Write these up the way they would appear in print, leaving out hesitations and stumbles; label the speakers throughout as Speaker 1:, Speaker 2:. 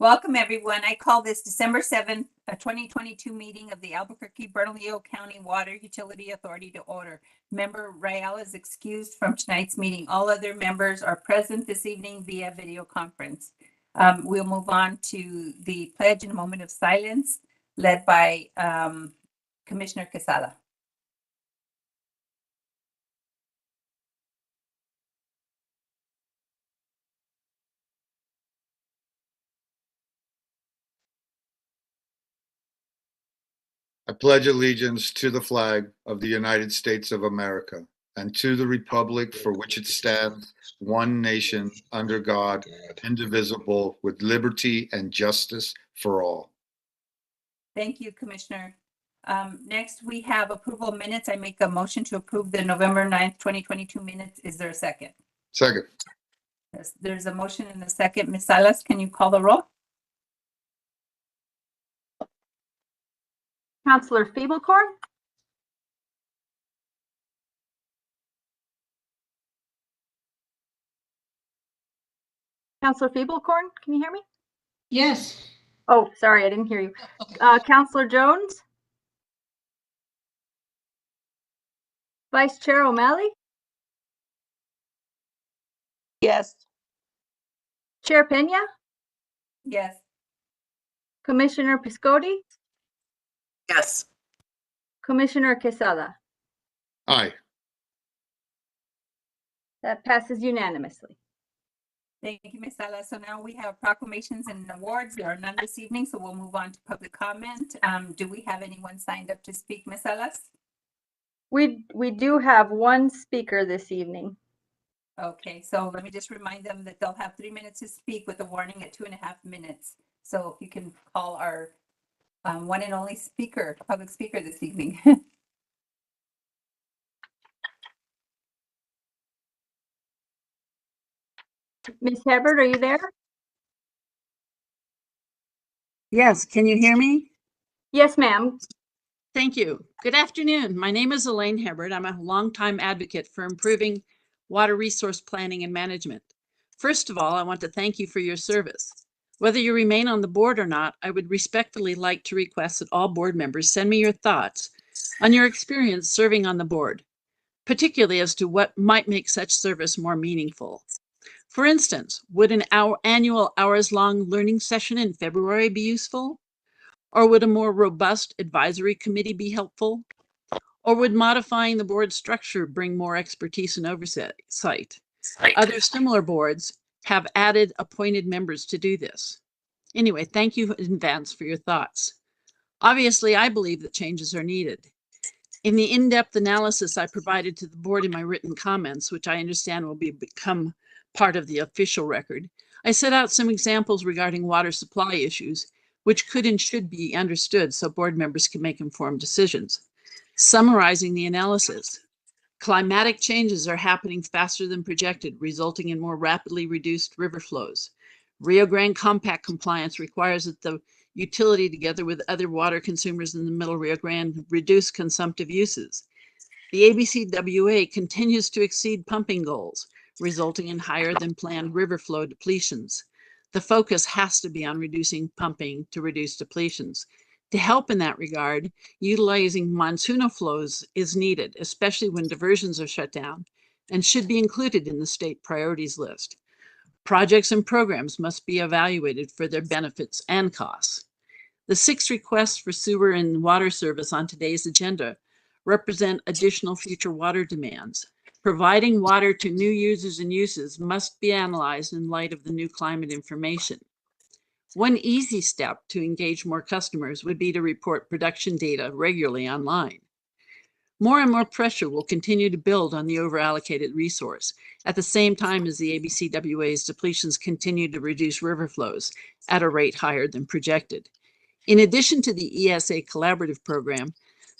Speaker 1: Welcome, everyone. I call this December 7th, 2022 meeting of the Albuquerque Bernalillo County Water Utility Authority to order. Member Rael is excused from tonight's meeting. All other members are present this evening via video conference. We'll move on to the pledge in a moment of silence led by Commissioner Quesada.
Speaker 2: I pledge allegiance to the flag of the United States of America and to the republic for which it stands, one nation, under God, indivisible, with liberty and justice for all.
Speaker 1: Thank you, Commissioner. Next, we have approval of minutes. I make a motion to approve the November 9th, 2022 minutes. Is there a second?
Speaker 2: Second.
Speaker 1: Yes, there's a motion and a second. Ms. Salas, can you call the roll?
Speaker 3: Councillor Feeblecorn. Councillor Feeblecorn, can you hear me?
Speaker 4: Yes.
Speaker 3: Oh, sorry, I didn't hear you. Councillor Jones. Vice Chair O'Malley.
Speaker 4: Yes.
Speaker 3: Chair Pena.
Speaker 1: Yes.
Speaker 3: Commissioner Piscotti.
Speaker 4: Yes.
Speaker 3: Commissioner Quesada.
Speaker 2: Aye.
Speaker 3: That passes unanimously.
Speaker 1: Thank you, Ms. Salas. So now we have proclamations and awards. There are none this evening, so we'll move on to public comment. Do we have anyone signed up to speak, Ms. Salas?
Speaker 3: We do have one speaker this evening.
Speaker 1: Okay, so let me just remind them that they'll have 3 minutes to speak with a warning at 2.5 minutes. So if you can call our one and only speaker, public speaker this evening.
Speaker 3: Ms. Hebert, are you there?
Speaker 4: Yes. Can you hear me?
Speaker 3: Yes, ma'am.
Speaker 4: Thank you. Good afternoon. My name is Elaine Hebert. I'm a longtime advocate for improving water resource planning and management. First of all, I want to thank you for your service. Whether you remain on the board or not, I would respectfully like to request that all board members send me your thoughts on your experience serving on the board, particularly as to what might make such service more meaningful. For instance, would an annual hours-long learning session in February be useful? Or would a more robust advisory committee be helpful? Or would modifying the board structure bring more expertise and oversight? Other similar boards have added appointed members to do this. Anyway, thank you in advance for your thoughts. Obviously, I believe that changes are needed. In the in-depth analysis I provided to the board in my written comments, which I understand will become part of the official record, I set out some examples regarding water supply issues, which could and should be understood so board members can make informed decisions. Summarizing the analysis, climatic changes are happening faster than projected, resulting in more rapidly reduced river flows. Rio Grande Compact compliance requires that the utility, together with other water consumers in the Middle Rio Grande, reduce consumptive uses. The ABCWA continues to exceed pumping goals, resulting in higher than planned river flow depletions. The focus has to be on reducing pumping to reduce depletions. To help in that regard, utilizing monsoonal flows is needed, especially when diversions are shut down, and should be included in the state priorities list. Projects and programs must be evaluated for their benefits and costs. The 6 requests for sewer and water service on today's agenda represent additional future water demands. Providing water to new users and uses must be analyzed in light of the new climate information. One easy step to engage more customers would be to report production data regularly online. More and more pressure will continue to build on the overallocated resource at the same time as the ABCWA's depletions continue to reduce river flows at a rate higher than projected. In addition to the ESA collaborative program,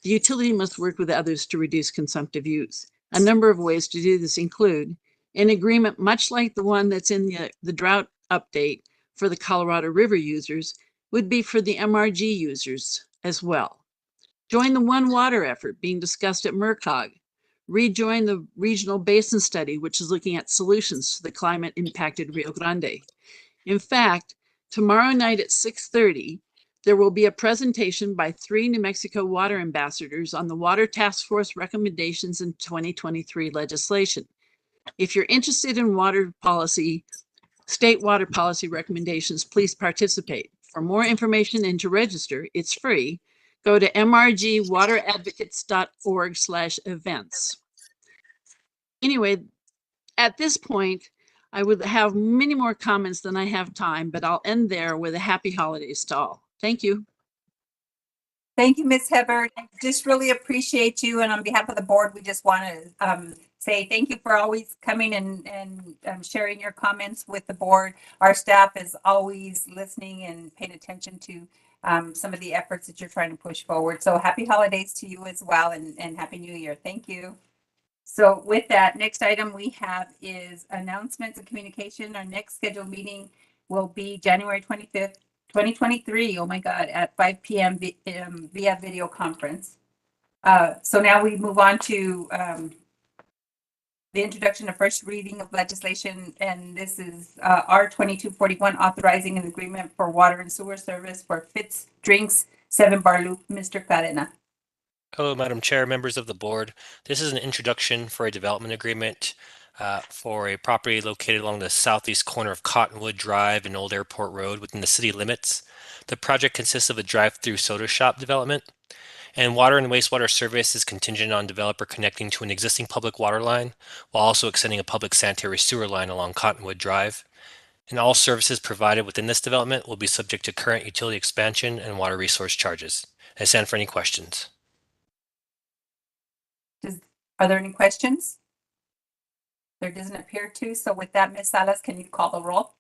Speaker 4: the utility must work with others to reduce consumptive use. A number of ways to do this include an agreement much like the one that's in the drought update for the Colorado River users would be for the MRG users as well. Join the One Water effort being discussed at MERCOG. Rejoin the Regional Basin Study, which is looking at solutions to the climate impacted Rio Grande. In fact, Tomorrow night at 6:30, there will be a presentation by 3 New Mexico water ambassadors on the Water Task Force recommendations in 2023 legislation. If you're interested in water policy, state water policy recommendations, please participate. For more information and to register, it's free. Go to mrgwateradvocates.org/events. Anyway, at this point, I would have many more comments than I have time, but I'll end there with a happy holidays to all. Thank you.
Speaker 1: Thank you, Ms. Hebert. I just really appreciate you. And on behalf of the board, we just want to say thank you for always coming and sharing your comments with the board. Our staff is always listening and paying attention to some of the efforts that you're trying to push forward. So happy holidays to you as well, and happy new year. Thank you. So with that, next item we have is announcements and communication. Our next scheduled meeting will be January 25th, 2023. Oh my God, at 5 p.m. Via video conference. So now we move on to the introduction of first reading of legislation, and this is R 2241, authorizing an agreement for water and sewer service for Fitz Drinks 7 Bar Loop. Mr. Cadena.
Speaker 5: Hello, Madam Chair, members of the board. This is an introduction for a development agreement for a property located along the southeast corner of Cottonwood Drive and Old Airport Road within the city limits. The project consists of a drive-through soda shop development, and water and wastewater service is contingent on developer connecting to an existing public water line while also extending a public sanitary sewer line along Cottonwood Drive. And all services provided within this development will be subject to current utility expansion and water resource charges. I stand for any questions.
Speaker 1: Are there any questions? There doesn't appear to. So with that, Ms. Salas, can you call the roll?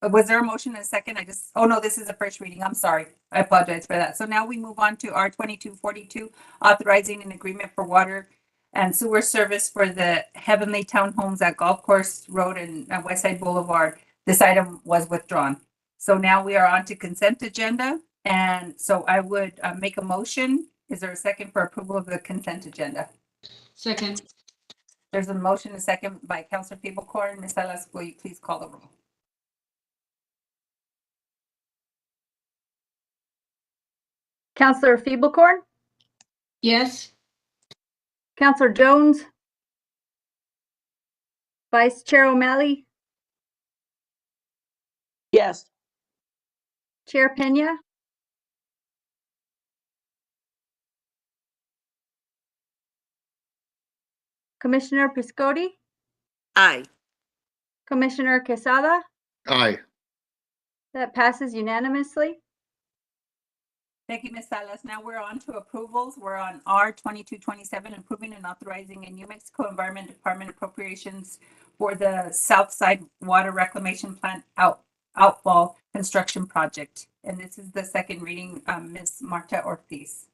Speaker 1: Was there a motion and a second? Oh no, this is the first reading. I'm sorry. I apologize for that. So now we move on to R 2242, authorizing an agreement for water and sewer service for the Heavenly Townhomes at Golf Course Road and Westside Boulevard. This item was withdrawn. So now we are on to consent agenda. And so I would make a motion. Is there a second for approval of the consent agenda?
Speaker 6: Second.
Speaker 1: There's a motion, a second by Councilor Peebles-Corn. Ms. Salas, will you please call the roll?
Speaker 3: Councillor Feeblecorn,
Speaker 6: Yes.
Speaker 3: Councillor Jones, Vice Chair O'Malley,
Speaker 7: Yes.
Speaker 3: Chair Pena, Commissioner Piscotti,
Speaker 7: Aye.
Speaker 3: Commissioner Quesada.
Speaker 2: Aye.
Speaker 3: That passes unanimously.
Speaker 1: Thank you, Ms. Salas. Now we're on to approvals. We're on R 2227, approving and authorizing a New Mexico Environment Department appropriations for the Southside Water Reclamation Plant outfall construction project. And this is the second reading, Ms. Marta Ortiz.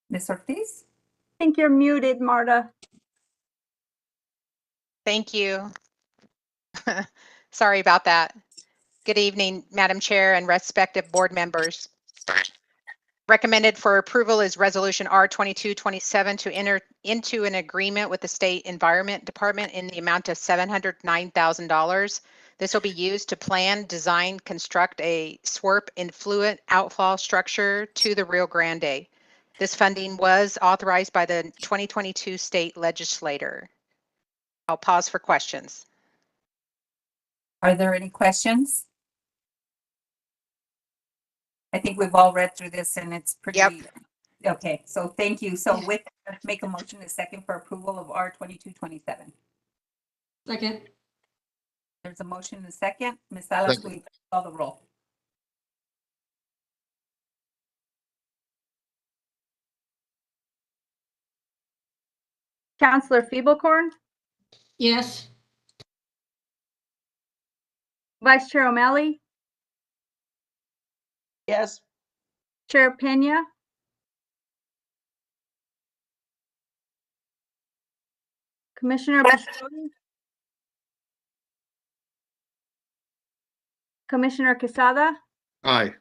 Speaker 1: Ms. Ortiz?
Speaker 3: I think you're muted, Marta.
Speaker 8: Thank you. Sorry about that. Good evening, Madam Chair and respective board members. Recommended for approval is Resolution R 2227 to enter into an agreement with the State Environment Department in the amount of $709,000. This will be used to plan, design, construct a SWRP influent outfall structure to the Rio Grande. This funding was authorized by the 2022 state legislator. I'll pause for questions.
Speaker 1: Are there any questions? I think we've all read through this and it's pretty.
Speaker 8: Yep.
Speaker 1: Okay, so thank you. So with that, make a motion a second for approval of R 2227.
Speaker 6: Second.
Speaker 1: There's a motion and a second. Ms. Salas, will you call the roll?
Speaker 3: Councillor Feeblecorn,
Speaker 6: Yes.
Speaker 3: Vice Chair O'Malley,
Speaker 7: Yes.
Speaker 3: Chair Pena, Commissioner Piscotti, Commissioner Quesada,
Speaker 2: Aye.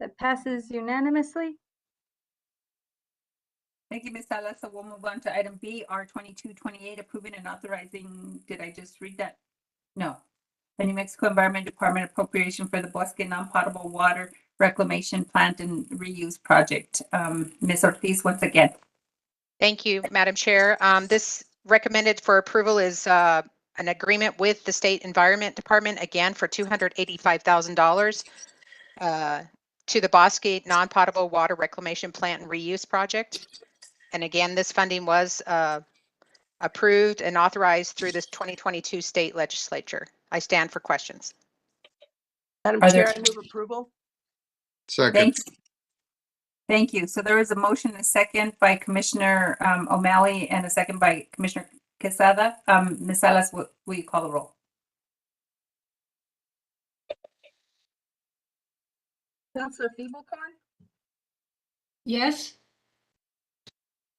Speaker 3: That passes unanimously.
Speaker 1: Thank you, Ms. Salas. So we'll move on to item B, R 2228, approving and authorizing, did I just read that? No. The New Mexico Environment Department appropriation for the Bosque non-potable water reclamation plant and reuse project. Ms. Ortiz, once again.
Speaker 8: Thank you, Madam Chair. This recommended for approval is an agreement with the State Environment Department, again, for $285,000 to the Bosque non-potable water reclamation plant and reuse project. And again, this funding was approved and authorized through this 2022 state legislature. I stand for questions.
Speaker 7: Madam
Speaker 1: Are there-
Speaker 7: Chair, I move approval.
Speaker 2: Second.
Speaker 1: Thank you. Thank you. So there is a motion, a second by Commissioner O'Malley and a second by Commissioner Quesada. Ms. Salas, will you call the roll?
Speaker 3: Councilor Feeblecorn,
Speaker 6: Yes.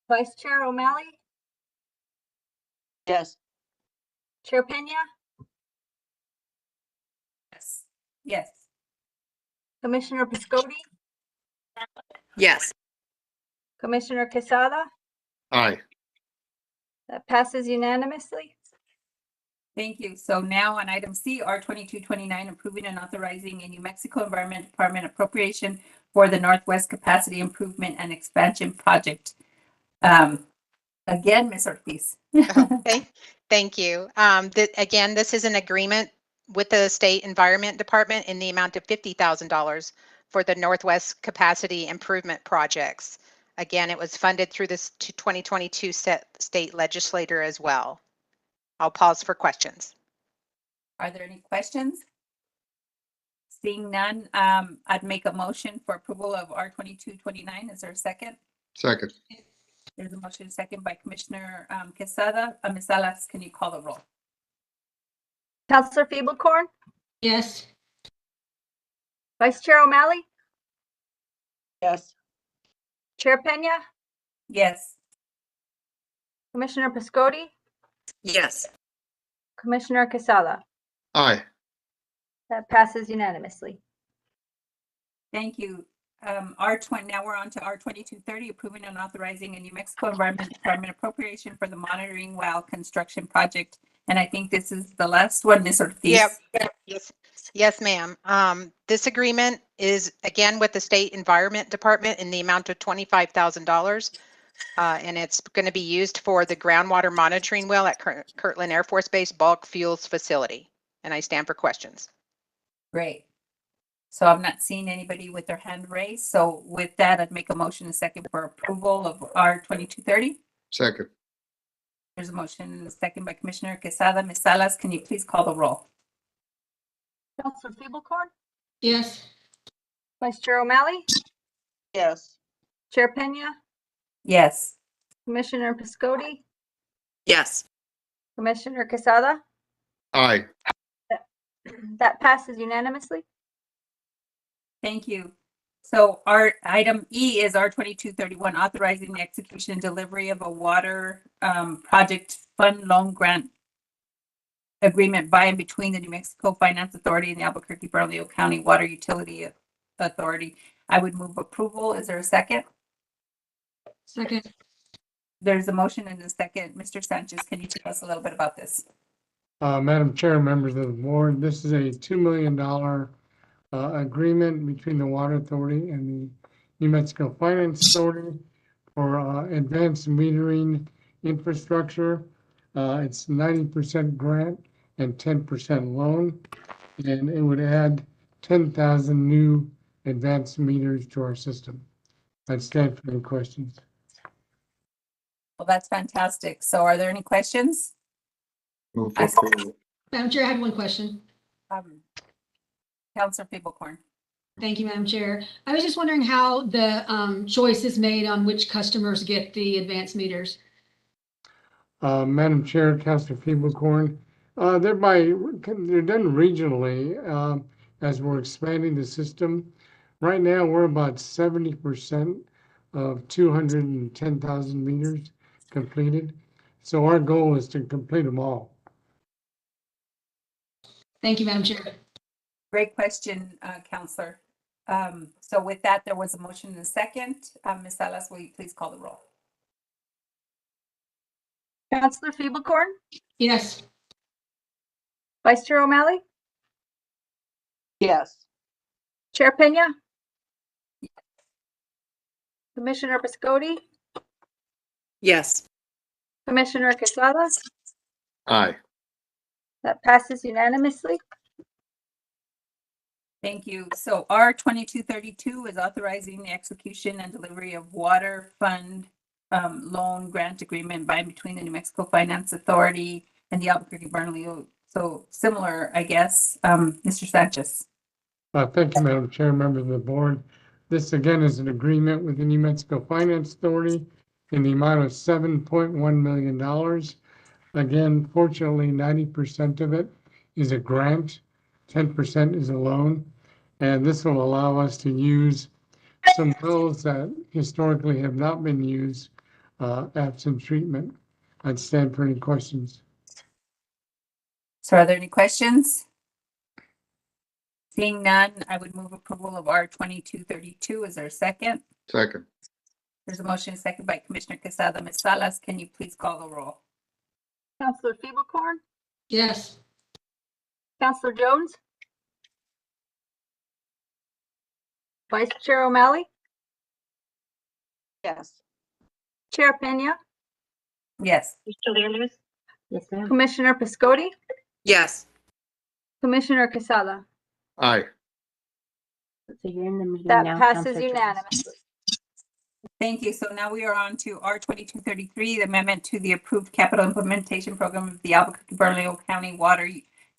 Speaker 3: Vice Chair O'Malley,
Speaker 7: Yes.
Speaker 3: Chair Pena,
Speaker 1: Yes. Yes.
Speaker 3: Commissioner Piscotti,
Speaker 7: Yes.
Speaker 3: Commissioner Quesada.
Speaker 2: Aye.
Speaker 3: That passes unanimously.
Speaker 1: Thank you. So now on item C, R 2229, approving and authorizing a New Mexico Environment Department appropriation for the Northwest Capacity Improvement and Expansion Project. Again, Ms. Ortiz.
Speaker 8: Thank you. Again, this is an agreement with the State Environment Department in the amount of $50,000 for the Northwest Capacity Improvement Projects. Again, it was funded through this 2022 state legislature as well. I'll pause for questions.
Speaker 1: Are there any questions? Seeing none, I'd make a motion for approval of R 2229. Is there a second?
Speaker 2: Second.
Speaker 1: There's a motion second by Commissioner Quesada. Ms. Salas, can you call the roll?
Speaker 3: Councilor Feeblecorn,
Speaker 6: Yes.
Speaker 3: Vice Chair O'Malley,
Speaker 7: Yes.
Speaker 3: Chair Pena,
Speaker 1: Yes.
Speaker 3: Commissioner Piscotti,
Speaker 7: Yes.
Speaker 3: Commissioner Quesada.
Speaker 2: Aye.
Speaker 3: That passes unanimously.
Speaker 1: Thank you. Now we're on to R 2230, approving and authorizing a New Mexico Environment Department appropriation for the monitoring well construction project. And I think this is the last one, Ms. Ortiz.
Speaker 8: Yep. Yes, ma'am. This agreement is again with the State Environment Department in the amount of $25,000. And it's going to be used for the groundwater monitoring well at Kirtland Air Force Base bulk fuels facility. And I stand for questions.
Speaker 1: Great. So I'm not seeing anybody with their hand raised. So with that, I'd make a motion a second for approval of R 2230.
Speaker 2: Second.
Speaker 1: There's a motion and a second by Commissioner Quesada. Ms. Salas, can you please call the roll?
Speaker 3: Councilor Feeblecorn,
Speaker 6: Yes.
Speaker 3: Vice Chair O'Malley,
Speaker 7: Yes.
Speaker 3: Chair Pena,
Speaker 1: Yes.
Speaker 3: Commissioner Piscotti,
Speaker 7: Yes.
Speaker 3: Commissioner Quesada.
Speaker 2: Aye.
Speaker 3: That passes unanimously.
Speaker 1: Thank you. So our item E is R 2231, authorizing the execution and delivery of a water project fund loan grant agreement by and between the New Mexico Finance Authority and the Albuquerque Bernalillo County Water Utility Authority. I would move approval. Is there a second?
Speaker 6: Second.
Speaker 1: There's a motion and a second. Mr. Sanchez, can you tell us a little bit about this?
Speaker 9: Madam Chair, members of the board, this is a $2 million agreement between the Water Authority and the New Mexico Finance Authority for advanced metering infrastructure. It's 90% grant and 10% loan, and it would add 10,000 new advanced meters to our system. I stand for any questions.
Speaker 1: Well, that's fantastic. So are there any questions?
Speaker 2: Move for approval.
Speaker 6: Madam Chair, I had one question.
Speaker 1: Councilor Feeblecorn.
Speaker 6: Thank you, Madam Chair. I was just wondering how the choice is made on which customers get the advanced meters.
Speaker 9: Madam Chair, Councilor Feeblecorn, they're done regionally as we're expanding the system. Right now, we're about 70% of 210,000 meters completed. So our goal is to complete them all.
Speaker 6: Thank you, Madam Chair.
Speaker 1: Great question, Counselor. So with that, there was a motion and a second. Ms. Salas, will you please call the roll?
Speaker 3: Counselor Feeblecorn,
Speaker 6: Yes.
Speaker 3: Vice Chair O'Malley,
Speaker 7: Yes.
Speaker 3: Chair Pena, Commissioner Piscotti,
Speaker 7: Yes.
Speaker 3: Commissioner Quesada.
Speaker 2: Aye.
Speaker 3: That passes unanimously.
Speaker 1: Thank you. So R 2232 is authorizing the execution and delivery of water fund loan grant agreement by and between the New Mexico Finance Authority and the Albuquerque Bernalillo. So similar, I guess. Mr. Sanchez.
Speaker 9: Thank you, Madam Chair, members of the board. This again is an agreement with the New Mexico Finance Authority in the amount of $7.1 million. Again, fortunately, 90% of it is a grant, 10% is a loan, and this will allow us to use some wells that historically have not been used absent treatment. I'd stand for any questions.
Speaker 1: So are there any questions? Seeing none, I would move approval of R 2232. Is there a second?
Speaker 2: Second.
Speaker 1: There's a motion and a second by Commissioner Quesada. Ms. Salas, can you please call the roll?
Speaker 3: Counselor Feeblecorn,
Speaker 6: Yes.
Speaker 3: Counselor Jones, Vice Chair O'Malley,
Speaker 7: Yes.
Speaker 3: Chair Pena,
Speaker 1: Yes.
Speaker 3: Yes, ma'am. Commissioner Piscotti,
Speaker 7: Yes.
Speaker 3: Commissioner Quesada.
Speaker 2: Aye.
Speaker 10: So you're in the meeting
Speaker 3: That
Speaker 10: now.
Speaker 3: passes
Speaker 10: Counselor Jones.
Speaker 3: unanimously.
Speaker 1: Thank you. So now we are on to R 2233, the amendment to the approved capital implementation program of the Albuquerque Bernalillo County Water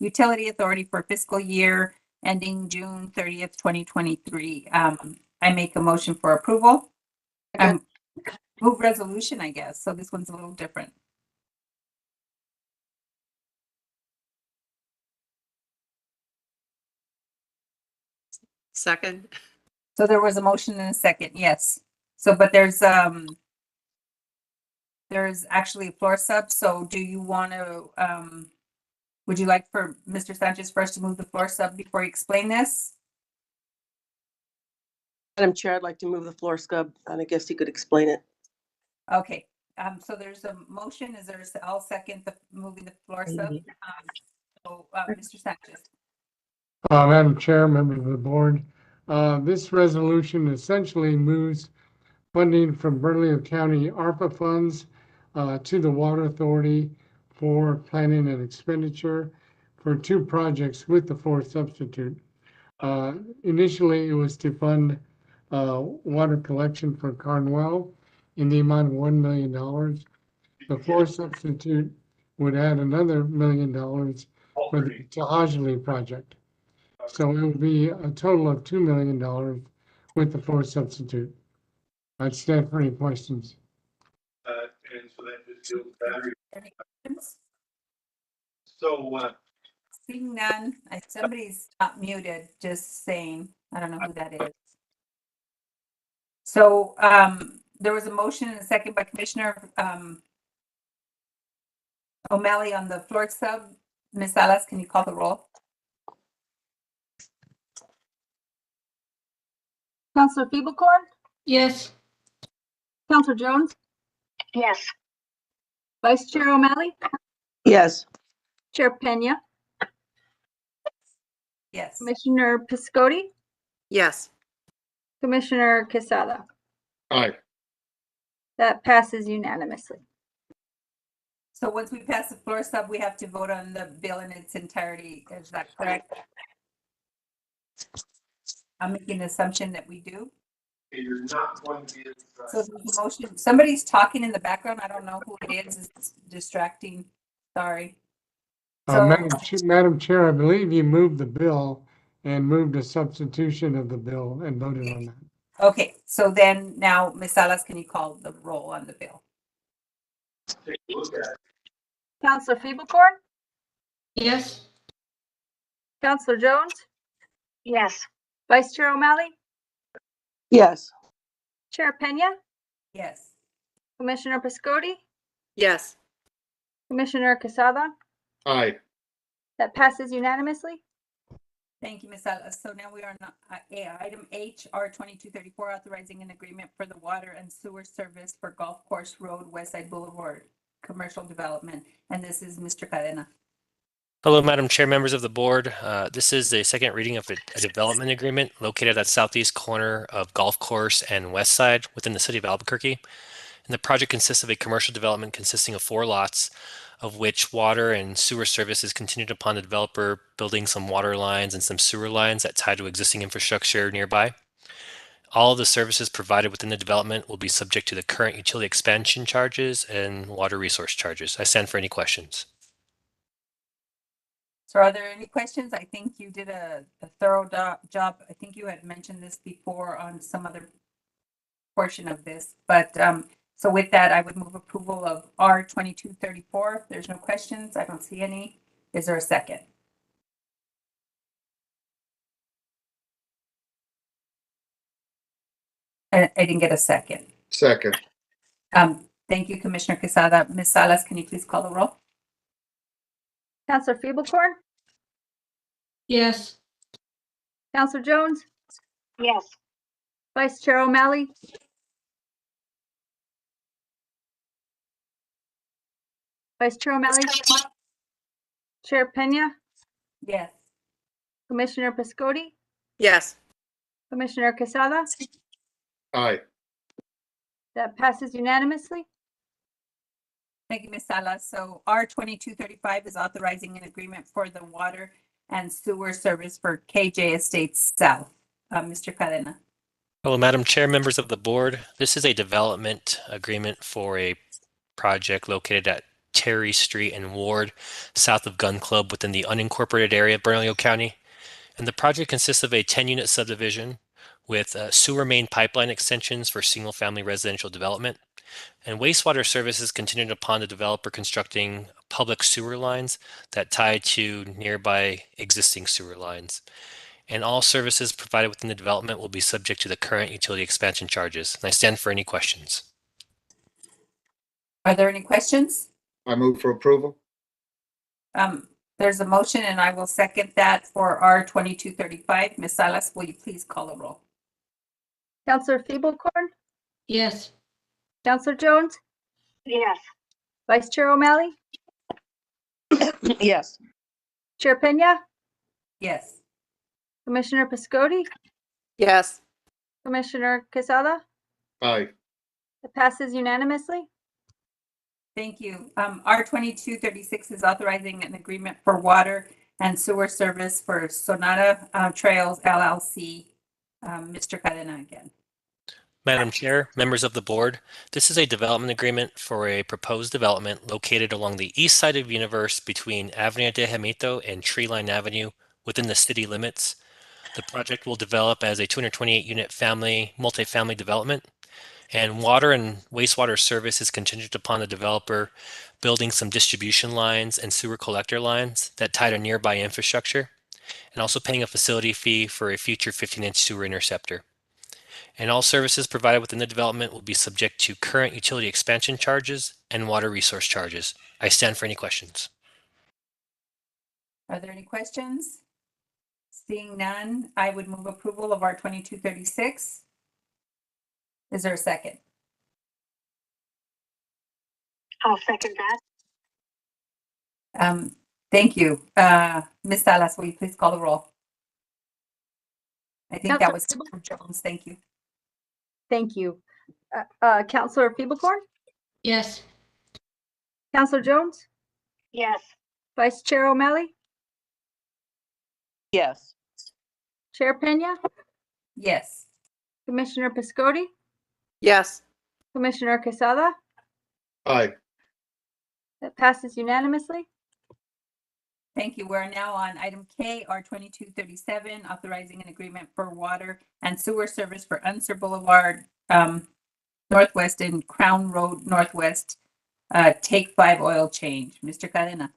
Speaker 1: Utility Authority for fiscal year ending June 30th, 2023. I make a motion for approval. Move resolution, I guess. So this one's a little different.
Speaker 7: Second.
Speaker 1: So there was a motion and a second, yes. So, but there's actually a floor sub. So do you want to, would you like for Mr. Sanchez first to move the floor sub before you explain this?
Speaker 7: Madam Chair, I'd like to move the floor sub, and I guess you could explain it.
Speaker 1: Okay, so there's a motion. Is there, I'll second the moving the floor sub. Mr. Sanchez.
Speaker 9: Madam Chair, members of the board, this resolution essentially moves funding from Bernalillo County ARPA funds to the Water Authority for planning and expenditure for two projects with the floor substitute. Initially, it was to fund water collection for Carnwell in the amount of $1 million. The floor substitute would add another $1 million for the Tahajali project. So it would be a total of $2 million with the floor substitute. I'd stand for any questions.
Speaker 11: And so that just deals with battery.
Speaker 1: Any questions?
Speaker 11: So,
Speaker 1: Seeing none, somebody's not muted, just saying, I don't know who that is. So there was a motion and a second by Commissioner O'Malley on the floor sub. Ms. Salas, can you call the roll?
Speaker 3: Counselor Feeblecorn,
Speaker 6: Yes.
Speaker 3: Counselor Jones,
Speaker 10: Yes.
Speaker 3: Vice Chair O'Malley,
Speaker 7: Yes.
Speaker 3: Chair Pena,
Speaker 1: Yes.
Speaker 3: Commissioner Piscotti,
Speaker 7: Yes.
Speaker 3: Commissioner Quesada.
Speaker 2: Aye.
Speaker 3: That passes unanimously.
Speaker 1: So once we pass the floor sub, we have to vote on the bill in its entirety. Is that correct? I'm making the assumption that we do.
Speaker 11: you're not going to be.
Speaker 1: So there's a motion, somebody's talking in the background. I don't know who it is. It's distracting. Sorry. So,
Speaker 9: Madam Chair, I believe you moved the bill and moved a substitution of the bill and voted on that.
Speaker 1: okay, so then now, Ms. Salas, can you call the roll on the bill?
Speaker 11: Take a look at it.
Speaker 3: Counselor Feeblecorn,
Speaker 6: Yes.
Speaker 3: Counselor Jones,
Speaker 10: Yes.
Speaker 3: Vice Chair O'Malley,
Speaker 7: Yes.
Speaker 3: Chair Pena,
Speaker 1: Yes.
Speaker 3: Commissioner Piscotti,
Speaker 7: Yes.
Speaker 3: Commissioner Quesada.
Speaker 2: Aye.
Speaker 3: That passes unanimously.
Speaker 1: Thank you, Ms. Salas. So now we are on item H, R 2234, authorizing an agreement for the water and sewer service for Golf Course Road, Westside Boulevard, commercial development. And this is Mr. Cadena.
Speaker 5: Hello, Madam Chair, members of the board. This is the second reading of a development agreement located at southeast corner of Golf Course and West Side within the city of Albuquerque. And the project consists of a commercial development consisting of 4 lots, of which water and sewer service is contingent upon the developer building some water lines and some sewer lines that tie to existing infrastructure nearby. All of the services provided within the development will be subject to the current utility expansion charges and water resource charges. I stand for any questions.
Speaker 1: So are there any questions? I think you did a thorough job. I think you had mentioned this before on some other portion of this, but so with that, I would move approval of R 2234. There's no questions. I don't see any. Is there a second? I didn't get a second.
Speaker 2: Second.
Speaker 1: Thank you, Commissioner Quesada. Ms. Salas, can you please call the roll?
Speaker 3: Counselor Feeblecorn,
Speaker 6: Yes.
Speaker 3: Counselor Jones,
Speaker 10: Yes.
Speaker 3: Vice Chair O'Malley, Vice Chair O'Malley, Chair Pena,
Speaker 1: Yes.
Speaker 3: Commissioner Piscotti,
Speaker 7: Yes.
Speaker 3: Commissioner Quesada.
Speaker 2: Aye.
Speaker 3: That passes unanimously.
Speaker 1: Thank you, Ms. Salas. So R 2235 is authorizing an agreement for the water and sewer service for KJ Estates South. Mr. Cadena.
Speaker 5: Hello, Madam Chair, members of the board. This is a development agreement for a project located at Terry Street and Ward, south of Gun Club within the unincorporated area of Bernalillo County. And the project consists of a 10-unit subdivision with sewer main pipeline extensions for single-family residential development, and wastewater services contingent upon the developer constructing public sewer lines that tie to nearby existing sewer lines. And all services provided within the development will be subject to the current utility expansion charges. And I stand for any questions.
Speaker 1: Are there any questions?
Speaker 2: I move for approval.
Speaker 1: There's a motion and I will second that for R 2235. Ms. Salas, will you please call the roll?
Speaker 3: Counselor Feeblecorn,
Speaker 6: Yes.
Speaker 3: Counselor Jones,
Speaker 10: Yes.
Speaker 3: Vice Chair O'Malley,
Speaker 7: Yes.
Speaker 3: Chair Pena,
Speaker 1: Yes.
Speaker 3: Commissioner Piscotti,
Speaker 7: Yes.
Speaker 3: Commissioner Quesada.
Speaker 2: Aye.
Speaker 3: It passes unanimously.
Speaker 1: Thank you. R 2236 is authorizing an agreement for water and sewer service for Sonata Trails LLC. Mr. Cadena again.
Speaker 5: Madam Chair, members of the board, this is a development agreement for a proposed development located along the east side of Universe between Avenida de Jamito and Treeline Avenue within the city limits. The project will develop as a 228-unit multifamily development, and water and wastewater service is contingent upon the developer building some distribution lines and sewer collector lines that tie to nearby infrastructure, and also paying a facility fee for a future 15-inch sewer interceptor. And all services provided within the development will be subject to current utility expansion charges and water resource charges. I stand for any questions.
Speaker 1: Are there any questions? Seeing none, I would move approval of R 2236. Is there a second?
Speaker 10: I'll second that.
Speaker 1: Thank you. Ms. Salas, will you please call the roll? I think that was
Speaker 3: Counselor
Speaker 1: Jones. Thank you.
Speaker 3: Thank you. Counselor Feeblecorn,
Speaker 6: Yes.
Speaker 3: Counselor Jones,
Speaker 10: Yes.
Speaker 3: Vice Chair O'Malley,
Speaker 7: Yes.
Speaker 3: Chair Pena,
Speaker 1: Yes.
Speaker 3: Commissioner Piscotti,
Speaker 7: Yes.
Speaker 3: Commissioner Quesada.
Speaker 2: Aye.
Speaker 3: That passes unanimously.
Speaker 1: Thank you. We're now on item K, R 2237, authorizing an agreement for water and sewer service for Unser Boulevard Northwest and Crown Road Northwest, Take 5 oil change. Mr. Cadena.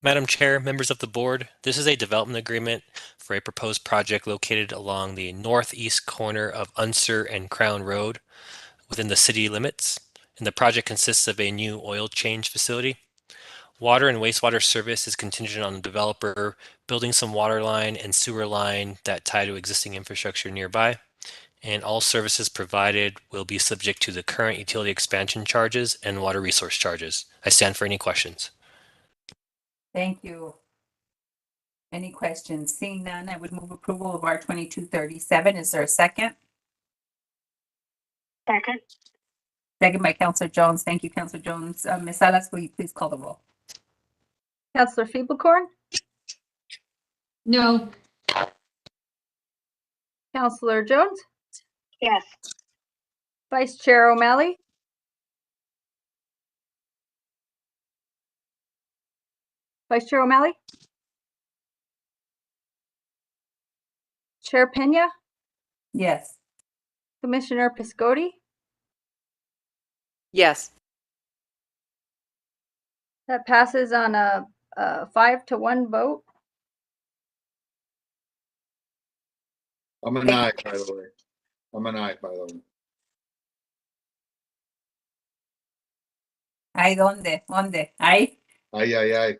Speaker 5: Madam Chair, members of the board, this is a development agreement for a proposed project located along the northeast corner of Unser and Crown Road within the city limits. And the project consists of a new oil change facility. Water and wastewater service is contingent on the developer building some water line and sewer line that tie to existing infrastructure nearby. And all services provided will be subject to the current utility expansion charges and water resource charges. I stand for any questions.
Speaker 1: Thank you. Any questions? Seeing none, I would move approval of R 2237. Is there a second?
Speaker 10: second,
Speaker 1: Second by Counselor Jones. Thank you, Counselor Jones. Ms. Salas, will you please call the roll?
Speaker 3: Counselor Feeblecorn,
Speaker 6: No.
Speaker 3: Counselor Jones,
Speaker 10: yes,
Speaker 3: Vice Chair O'Malley, Vice Chair O'Malley, Chair Pena,
Speaker 1: Yes.
Speaker 3: Commissioner Piscotti.
Speaker 7: Yes.
Speaker 3: That passes on a 5-1 vote.
Speaker 2: I'm an aye, by the way. I'm an aye, by the way.
Speaker 1: Aye, donde? Aye.
Speaker 2: Aye, aye, aye.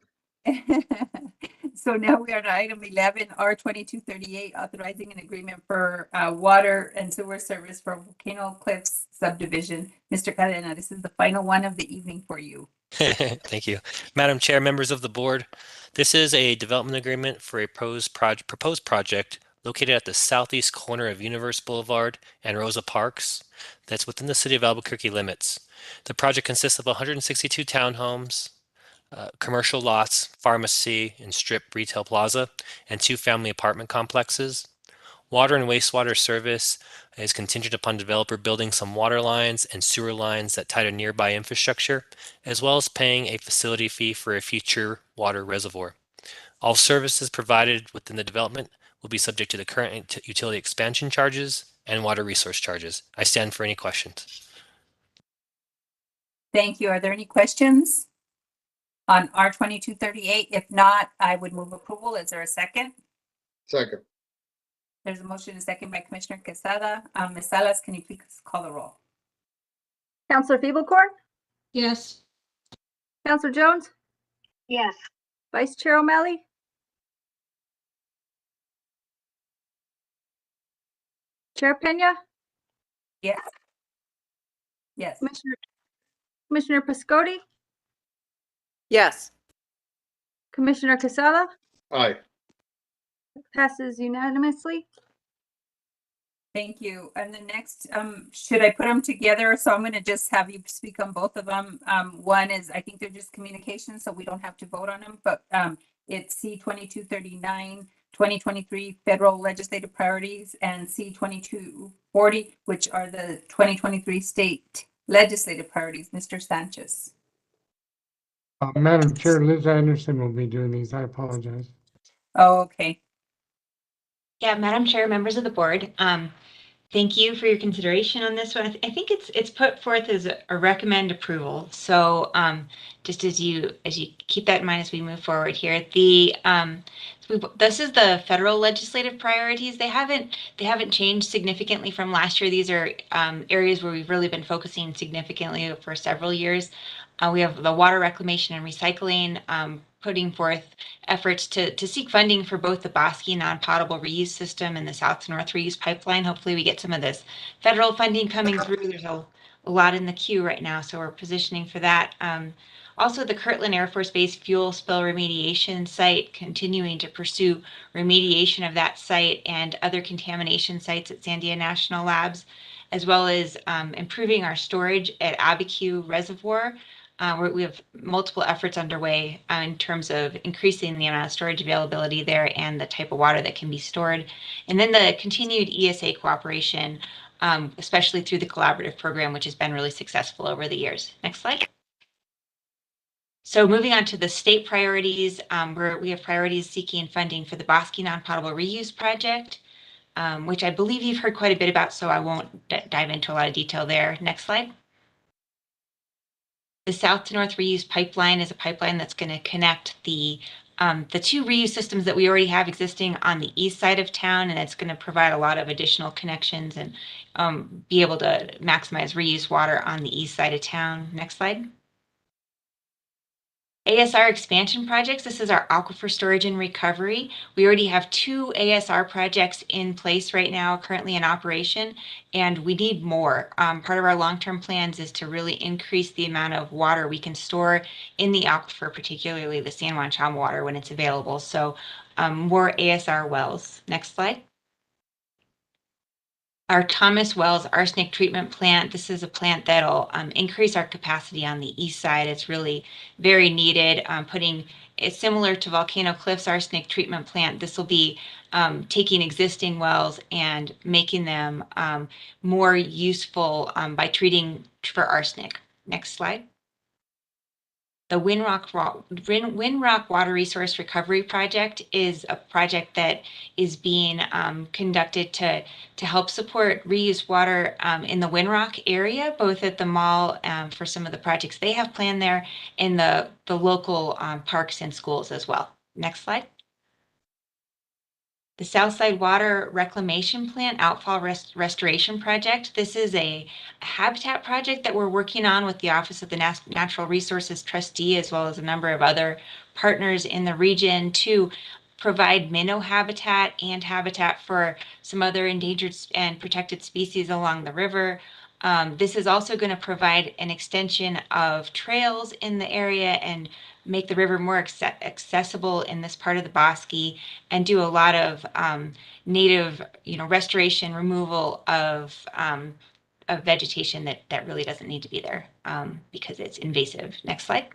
Speaker 1: So now we are on item 11, R 2238, authorizing an agreement for water and sewer service for Volcano Cliffs subdivision. Mr. Cadena, this is the final one of the evening for you.
Speaker 5: Thank you. Madam Chair, members of the board, this is a development agreement for a proposed project located at the southeast corner of Universe Boulevard and Rosa Parks that's within the city of Albuquerque limits. The project consists of 162 townhomes, commercial lots, pharmacy, and strip retail plaza, and 2 family apartment complexes. Water and wastewater service is contingent upon developer building some water lines and sewer lines that tie to nearby infrastructure, as well as paying a facility fee for a future water reservoir. All services provided within the development will be subject to the current utility expansion charges and water resource charges. I stand for any questions.
Speaker 1: Thank you. Are there any questions on R 2238? If not, I would move approval. Is there a second?
Speaker 2: Second.
Speaker 1: There's a motion and a second by Commissioner Quesada. Ms. Salas, can you please call the roll?
Speaker 3: Counselor Feeblecorn,
Speaker 6: Yes.
Speaker 3: Counselor Jones,
Speaker 10: yes,
Speaker 3: Vice Chair O'Malley, Chair Pena,
Speaker 1: Yes. Yes.
Speaker 3: Commissioner Piscotti,
Speaker 7: Yes.
Speaker 3: Commissioner Casala.
Speaker 2: Aye.
Speaker 3: Passes unanimously.
Speaker 1: Thank you. And the next, should I put them together? So I'm going to just have you speak on both of them. One is, I think they're just communications, so we don't have to vote on them, but it's C 2239, 2023 federal legislative priorities, and C 2240, which are the 2023 state legislative priorities. Mr. Sanchez.
Speaker 9: Madam Chair, Liz Anderson will be doing these. I apologize.
Speaker 1: Oh, okay.
Speaker 12: Yeah, Madam Chair, members of the board, thank you for your consideration on this one. I think it's put forth as a recommend approval. So just as you keep that in mind as we move forward here, this is the federal legislative priorities. They haven't changed significantly from last year. These are areas where we've really been focusing significantly for several years. We have the water reclamation and recycling, putting forth efforts to seek funding for both the Bosque non-potable reuse system and the south to north reuse pipeline. Hopefully we get some of this federal funding coming through. There's a lot in the queue right now, so we're positioning for that. Also, the Kirtland Air Force Base fuel spill remediation site, continuing to pursue remediation of that site and other contamination sites at Sandia National Labs, as well as improving our storage at Abiquiu Reservoir. We have multiple efforts underway in terms of increasing the amount of storage availability there and the type of water that can be stored. And then the continued ESA cooperation, especially through the collaborative program, which has been really successful over the years. Next slide. So moving on to the state priorities, where we have priorities seeking funding for the Bosque non-potable reuse project, which I believe you've heard quite a bit about, so I won't dive into a lot of detail there. Next slide. The south to north reuse pipeline is a pipeline that's going to connect the 2 reuse systems that we already have existing on the east side of town, and it's going to provide a lot of additional connections and be able to maximize reuse water on the east side of town. Next slide. ASR expansion projects. This is our aquifer storage and recovery. We already have 2 ASR projects in place right now, currently in operation, and we need more. Part of our long-term plans is to really increase the amount of water we can store in the aquifer, particularly the San Juan Chama water when it's available. So more ASR wells. Next slide. Our Thomas Wells arsenic treatment plant. This is a plant that'll increase our capacity on the east side. It's really very needed. It's similar to Volcano Cliffs arsenic treatment plant. This will be taking existing wells and making them more useful by treating for arsenic. Next slide. The Windrock Water Resource Recovery Project is a project that is being conducted to help support reused water in the Windrock area, both at the mall for some of the projects they have planned there, and the local parks and schools as well. Next slide. The Southside Water Reclamation Plant Outfall Restoration Project. This is a habitat project that we're working on with the Office of the Natural Resources Trustee, as well as a number of other partners in the region to provide minnow habitat and habitat for some other endangered and protected species along the river. This is also going to provide an extension of trails in the area and make the river more accessible in this part of the Bosque, and do a lot of native, restoration, removal of vegetation that really doesn't need to be there because it's invasive. Next slide.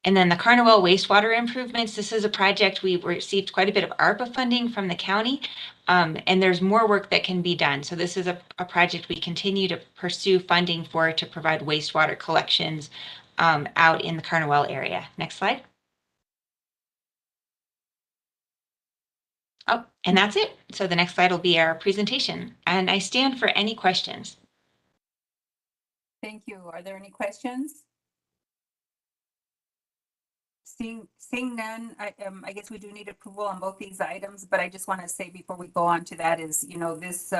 Speaker 12: And then the Carnival wastewater improvements. This is a project we received quite a bit of ARPA funding from the county, and there's more work that can be done. So this is a project we continue to pursue funding for to provide wastewater collections out in the Carnival area. Next slide. Oh, and that's it. So the next slide will be our presentation, and I stand for any questions.
Speaker 1: Thank you. Are there any questions? Seeing none, I guess we do need approval on both these items, but I just want to say before we go on to that is, this,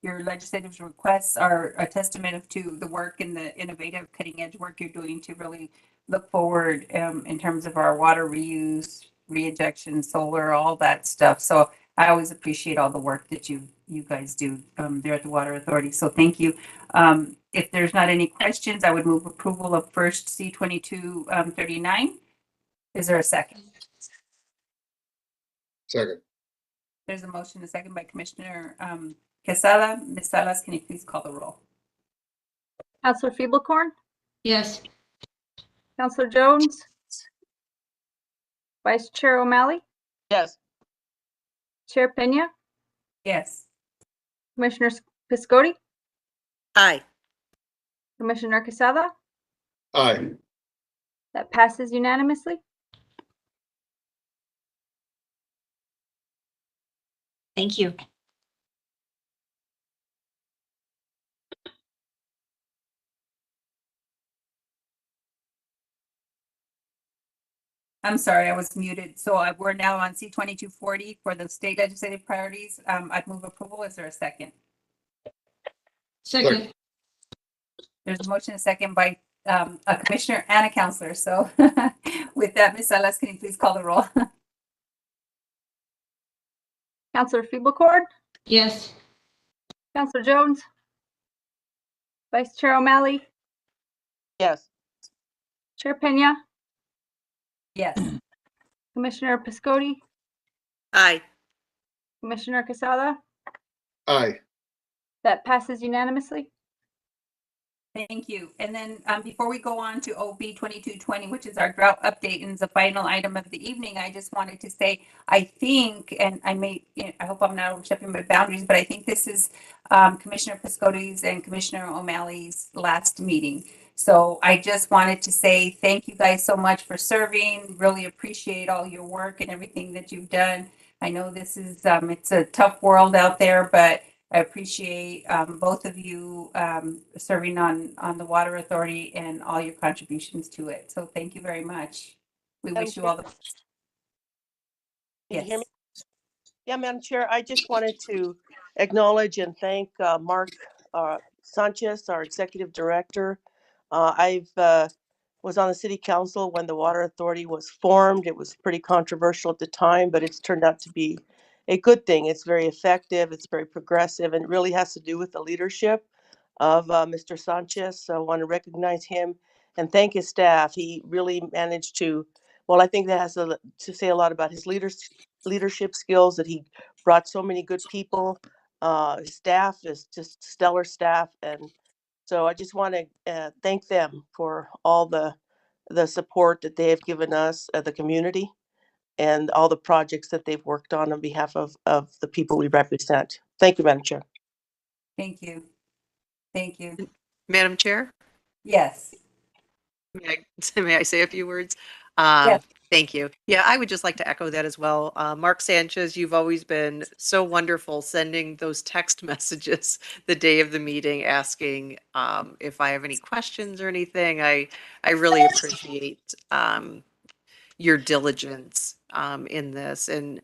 Speaker 1: your legislative requests are a testament to the work and the innovative cutting edge work you're doing to really look forward in terms of our water reuse, reinjection, solar, all that stuff. So I always appreciate all the work that you guys do there at the Water Authority. So thank you. If there's not any questions, I would move approval of first C-2239. Is there a second?
Speaker 2: Second.
Speaker 1: There's a motion, a second by Commissioner Quesada. Ms. Salas, can you please call the roll?
Speaker 3: Counselor Feeblecorn,
Speaker 6: Yes.
Speaker 3: Counselor Jones, Vice Chair O'Malley,
Speaker 7: Yes.
Speaker 3: Chair Pena,
Speaker 1: Yes.
Speaker 3: Commissioner Piscotti,
Speaker 7: Aye.
Speaker 3: Commissioner Quesada.
Speaker 2: Aye.
Speaker 3: That passes unanimously.
Speaker 12: Thank you.
Speaker 1: I'm sorry, I was muted. So we're now on C-2240 for the state legislative priorities. I'd move approval. Is there a second?
Speaker 6: Second.
Speaker 1: There's a motion, a second by a commissioner and a counselor. So with that, Ms. Salas, can you please call the roll?
Speaker 3: Counselor Feeblecorn,
Speaker 6: Yes.
Speaker 3: Counselor Jones, Vice Chair O'Malley,
Speaker 7: Yes.
Speaker 3: Chair Pena,
Speaker 1: Yes.
Speaker 3: Commissioner Piscotti,
Speaker 7: Aye.
Speaker 3: Commissioner Quesada.
Speaker 2: Aye.
Speaker 3: That passes unanimously.
Speaker 1: Thank you. And then before we go on to OB 2220, which is our drought update and is the final item of the evening, I just wanted to say, I think, and I hope I'm not overstepping my boundaries, but I think this is Commissioner Piscotti's and Commissioner O'Malley's last meeting. So I just wanted to say thank you guys so much for serving. Really appreciate all your work and everything that you've done. I know this is, it's a tough world out there, but I appreciate both of you serving on the Water Authority and all your contributions to it. So thank you very much. We wish you all the best.
Speaker 7: Can you hear
Speaker 1: Yes.
Speaker 7: me? Yeah, Madam Chair, I just wanted to acknowledge and thank Mark Sanchez, our Executive Director. I've was on the city council when the water authority was formed. It was pretty controversial at the time, but it's turned out to be a good thing. It's very effective, it's very progressive, and it really has to do with the leadership of Mr. Sanchez. So I want to recognize him and thank his staff. He really managed to, well, I think that has to say a lot about his leadership skills, that he brought so many good people. His staff is just stellar staff. And so I just want to thank them for all the support that they have given us, the community, and all the projects that they've worked on behalf of the people we represent. Thank you, Madam Chair.
Speaker 1: Thank you. Thank you.
Speaker 13: Madam Chair,
Speaker 1: Yes.
Speaker 13: may I say a few words?
Speaker 1: Yes.
Speaker 13: Thank you. Yeah, I would just like to echo that as well. Mark Sanchez, you've always been so wonderful sending those text messages the day of the meeting asking if I have any questions or anything. I really appreciate your diligence in this. And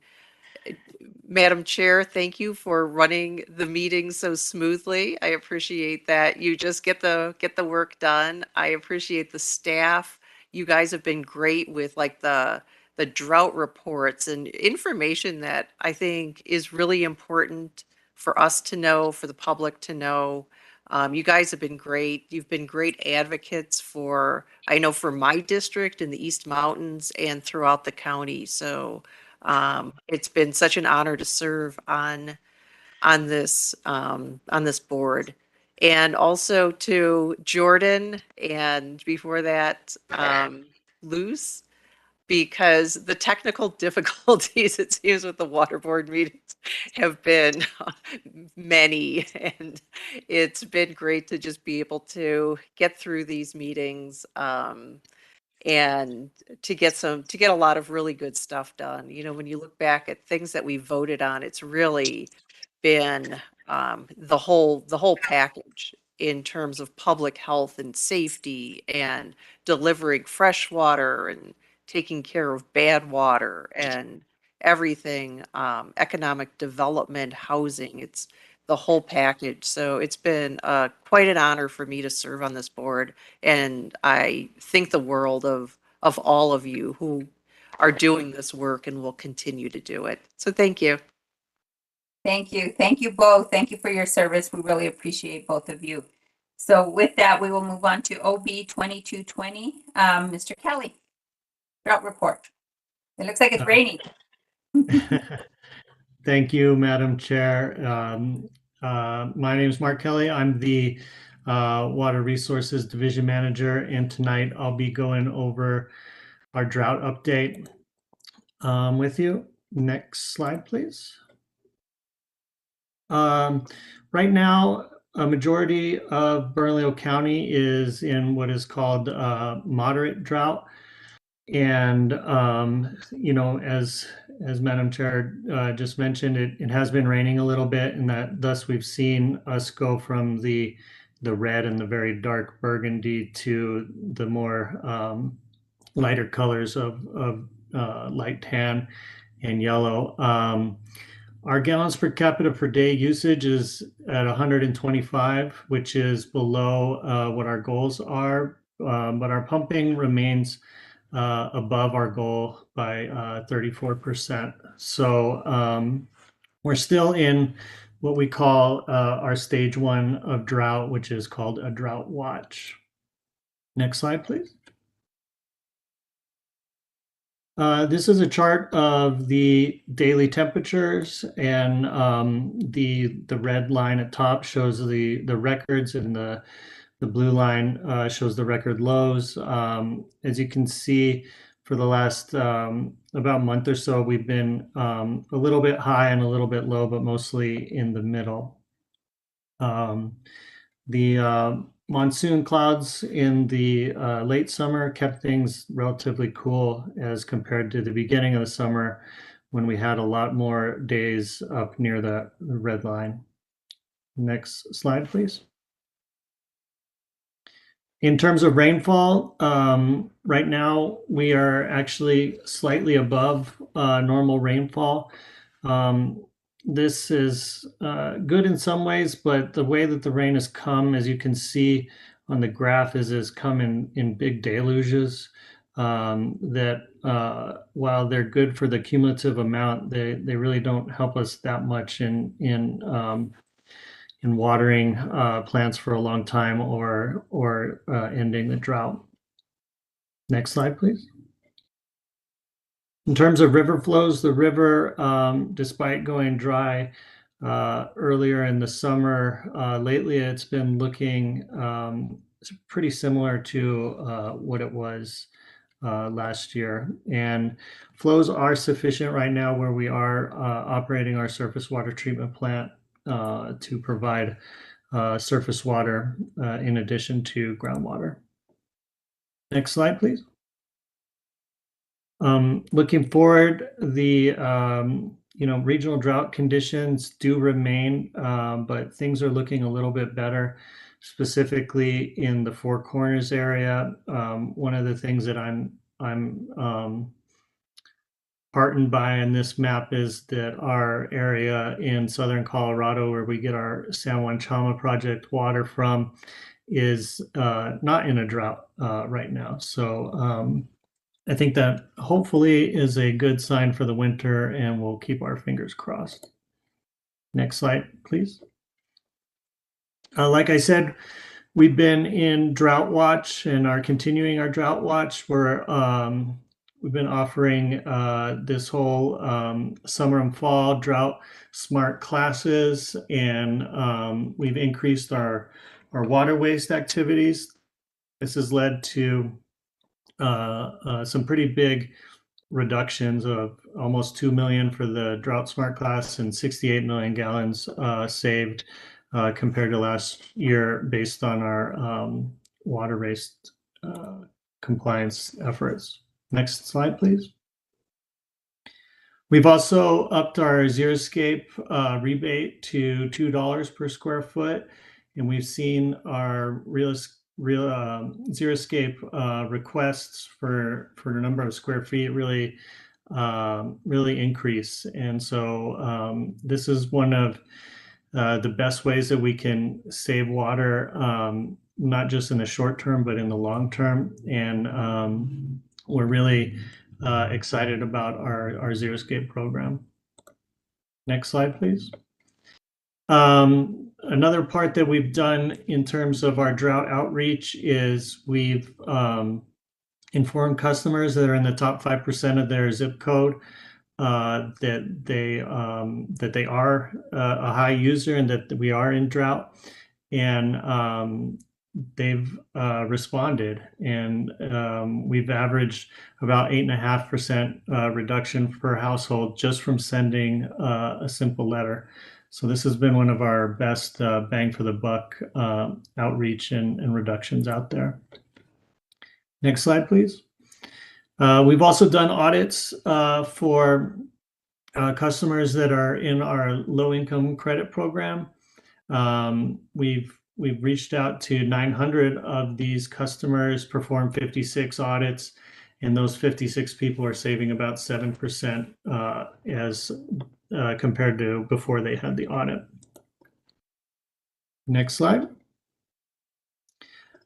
Speaker 13: Madam Chair, thank you for running the meeting so smoothly. I appreciate that you just get the work done. I appreciate the staff. You guys have been great with like the drought reports and information that I think is really important for us to know, for the public to know. You guys have been great. You've been great advocates for, I know, for my district in the East Mountains and throughout the county. So it's been such an honor to serve on this board, and also to Jordan, and before that Luz, because the technical difficulties it seems with the water board meetings have been many, and it's been great to just be able to get through these meetings and to get a lot of really good stuff done. You know, when you look back at things that we voted on, it's really been the whole package in terms of public health and safety and delivering fresh water and taking care of bad water and everything, economic development, housing. It's the whole package. So it's been quite an honor for me to serve on this board. And I think the world of all of you who are doing this work and will continue to do it. So thank you.
Speaker 1: Thank you. Thank you both. Thank you for your service. We really appreciate both of you. So with that, we will move on to OB 2220. Mr. Kelly, drought report. It looks like it's raining.
Speaker 14: Thank you, Madam Chair. My name is Mark Kelly. I'm the Water Resources Division Manager, and tonight I'll be going over our drought update with you. Next slide, please. Right now, a majority of Bernalillo County is in what is called moderate drought. And, you know, as Madam Chair just mentioned, it has been raining a little bit, and that thus we've seen us go from the red and the very dark burgundy to the more lighter colors of light tan and yellow. Our gallons per capita per day usage is at 125, which is below what our goals are, but our pumping remains above our goal by 34%. So we're still in what we call our stage 1 of drought, which is called a drought watch. Next slide, please. This is a chart of the daily temperatures, and the red line at top shows the records, and the blue line shows the record lows. As you can see, for the last about month or so, we've been a little bit high and a little bit low, but mostly in the middle. The monsoon clouds in the late summer kept things relatively cool as compared to the beginning of the summer, when we had a lot more days up near the red line. Next slide, please. In terms of rainfall, right now we are actually slightly above normal rainfall. This is good in some ways, but the way that the rain has come, as you can see, on the graph is come in big deluges that while they're good for the cumulative amount, they really don't help us that much in watering plants for a long time or ending the drought. Next slide, please. In terms of river flows, the river, despite going dry earlier in the summer, lately it's been looking pretty similar to what it was last year. And flows are sufficient right now where we are operating our surface water treatment plant to provide surface water in addition to groundwater. Next slide, please. Looking forward, the regional drought conditions do remain, but things are looking a little bit better, specifically in the Four Corners area. One of the things that I'm heartened by in this map is that our area in southern Colorado, where we get our San Juan Chama project water from, is not in a drought right now. So I think that hopefully is a good sign for the winter, and we'll keep our fingers crossed. Next slide, please. Like I said, we've been in drought watch and are continuing our drought watch. We've been offering this whole summer and fall drought smart classes, and we've increased our water waste activities. This has led to some pretty big reductions of almost 2 million for the drought smart class and 68 million gallons saved compared to last year based on our water waste compliance efforts. Next slide, please. We've also upped our Xeriscape rebate to $2 per square foot, and we've seen our Xeriscape requests for a number of square feet really increase. And so this is one of the best ways that we can save water, not just in the short term, but in the long term. And we're really excited about our Xeriscape program. Next slide, please. Another part that we've done in terms of our drought outreach is we've informed customers that are in the top 5% of their zip code that they are a high user and that we are in drought, and they've responded, and we've averaged about 8.5% reduction per household just from sending a simple letter. So this has been one of our best bang for the buck outreach and reductions out there. Next slide, please. We've also done audits for customers that are in our low-income credit program. We've reached out to 900 of these customers, performed 56 audits, and those 56 people are saving about 7% as compared to before they had the audit. Next slide.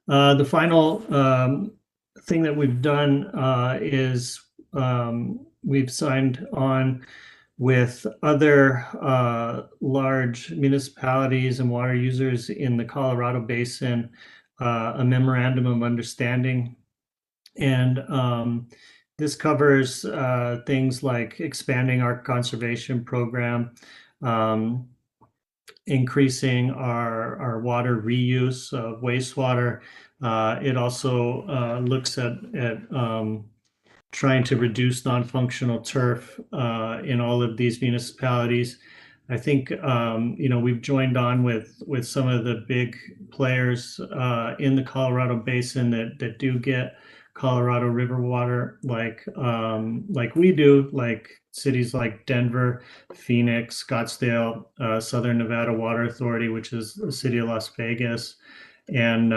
Speaker 14: The final thing that we've done is we've signed on with other large municipalities and water users in the Colorado Basin, a memorandum of understanding. And this covers things like expanding our conservation program, increasing our water reuse of wastewater. It also looks at trying to reduce non-functional turf in all of these municipalities. I think we've joined on with some of the big players in the Colorado Basin that do get Colorado River water like we do, like cities like Denver, Phoenix, Scottsdale, Southern Nevada Water Authority, which is the city of Las Vegas, and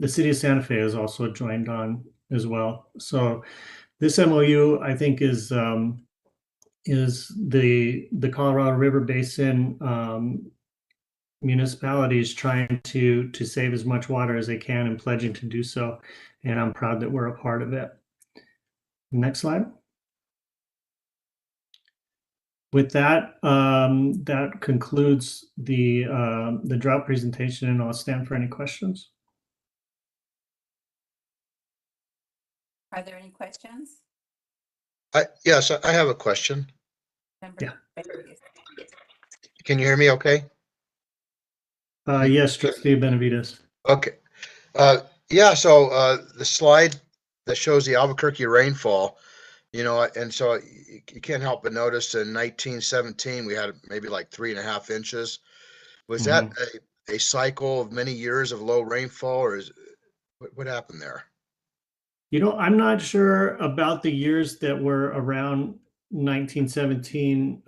Speaker 14: the city of Santa Fe has also joined on as well. So this MOU, I think, is the Colorado River Basin municipalities trying to save as much water as they can and pledging to do so. And I'm proud that we're a part of it. Next slide. With that, that concludes the drought presentation, and I'll stand for any questions.
Speaker 1: Are there any questions?
Speaker 15: Yes, I have a question.
Speaker 1: Member
Speaker 14: Yeah.
Speaker 1: Benavides?
Speaker 15: Can you hear me okay?
Speaker 14: Yes, Trustee Benavides.
Speaker 15: Okay. Yeah, so the slide that shows the Albuquerque rainfall, you know, and so you can't help but notice in 1917 we had maybe like 3.5 inches. Was that a cycle of many years of low rainfall, or is what happened there?
Speaker 14: You know, I'm not sure about the years that were around 1917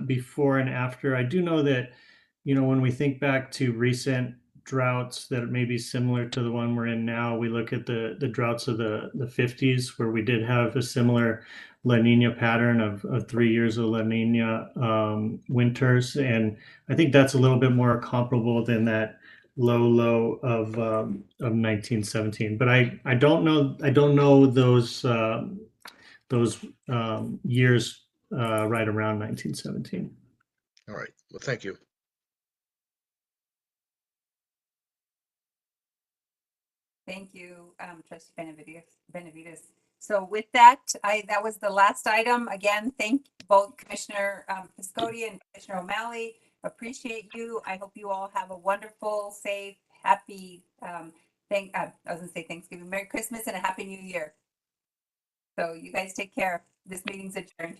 Speaker 14: before and after. I do know that, you know, when we think back to recent droughts that may be similar to the one we're in now, we look at the droughts of the 50s, where we did have a similar La Nina pattern of 3 years of La Nina winters. And I think that's a little bit more comparable than that low of 1917. But I don't know those years right around 1917.
Speaker 15: All right. Well, thank you.
Speaker 1: Thank you, Trustee Benavides. So with that, that was the last item. Again, thank both Commissioner Piscotti and Commissioner O'Malley. Appreciate you. I hope you all have a wonderful, safe, happy, I was gonna say Thanksgiving, Merry Christmas and a Happy New Year. So you guys take care. This meeting's adjourned.